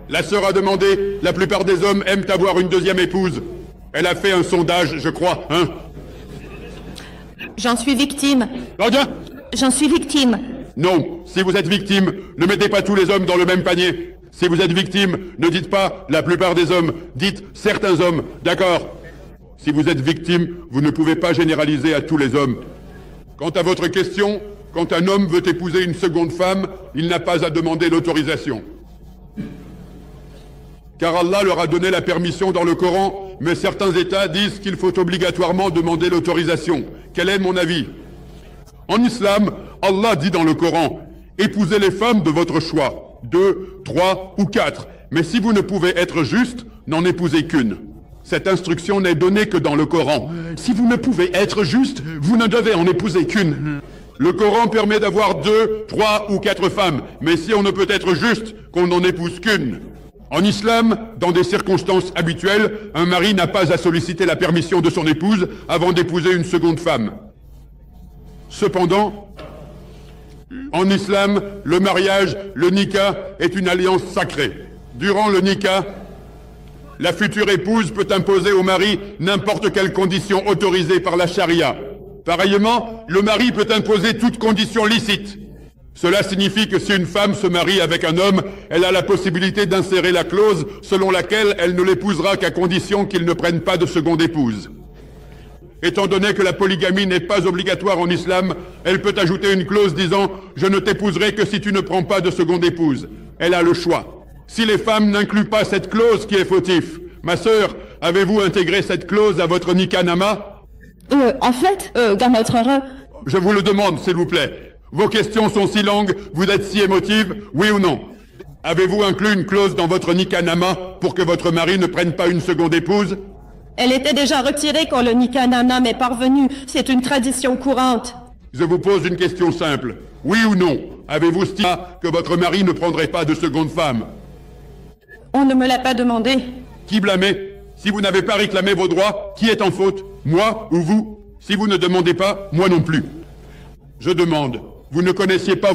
La sœur a demandé, la plupart des hommes aiment avoir une deuxième épouse. Elle a fait un sondage, je crois, hein? J'en suis victime. Claudia? J'en suis victime. Non, si vous êtes victime, ne mettez pas tous les hommes dans le même panier. Si vous êtes victime, ne dites pas la plupart des hommes, dites certains hommes, d'accord? Si vous êtes victime, vous ne pouvez pas généraliser à tous les hommes. Quant à votre question, quand un homme veut épouser une seconde femme, il n'a pas à demander l'autorisation. Car Allah leur a donné la permission dans le Coran, mais certains États disent qu'il faut obligatoirement demander l'autorisation. Quel est mon avis? En islam, Allah dit dans le Coran, épousez les femmes de votre choix, 2, 3 ou 4, mais si vous ne pouvez être juste, n'en épousez qu'une. Cette instruction n'est donnée que dans le Coran. Si vous ne pouvez être juste, vous ne devez en épouser qu'une. Le Coran permet d'avoir 2, 3 ou 4 femmes, mais si on ne peut être juste, qu'on n'en épouse qu'une. En islam, dans des circonstances habituelles, un mari n'a pas à solliciter la permission de son épouse avant d'épouser une seconde femme. Cependant, en islam, le mariage, le nikah, est une alliance sacrée. Durant le nikah, la future épouse peut imposer au mari n'importe quelle condition autorisée par la charia. Pareillement, le mari peut imposer toute condition licite. Cela signifie que si une femme se marie avec un homme, elle a la possibilité d'insérer la clause selon laquelle elle ne l'épousera qu'à condition qu'il ne prenne pas de seconde épouse. Étant donné que la polygamie n'est pas obligatoire en islam, elle peut ajouter une clause disant « Je ne t'épouserai que si tu ne prends pas de seconde épouse ». Elle a le choix. Si les femmes n'incluent pas cette clause qui est fautif, ma sœur, avez-vous intégré cette clause à votre nikanama? En fait, Garmaître Heureux... Je vous le demande, s'il vous plaît. Vos questions sont si longues, vous êtes si émotive, oui ou non? Avez-vous inclus une clause dans votre nikanama pour que votre mari ne prenne pas une seconde épouse? Elle était déjà retirée quand le nikanama m'est parvenu. C'est une tradition courante. Je vous pose une question simple. Oui ou non? Avez-vous stipulé que votre mari ne prendrait pas de seconde femme? On ne me l'a pas demandé. Qui blâmer? Si vous n'avez pas réclamé vos droits, qui est en faute? Moi ou vous? Si vous ne demandez pas, moi non plus. Je demande. Vous ne connaissiez pas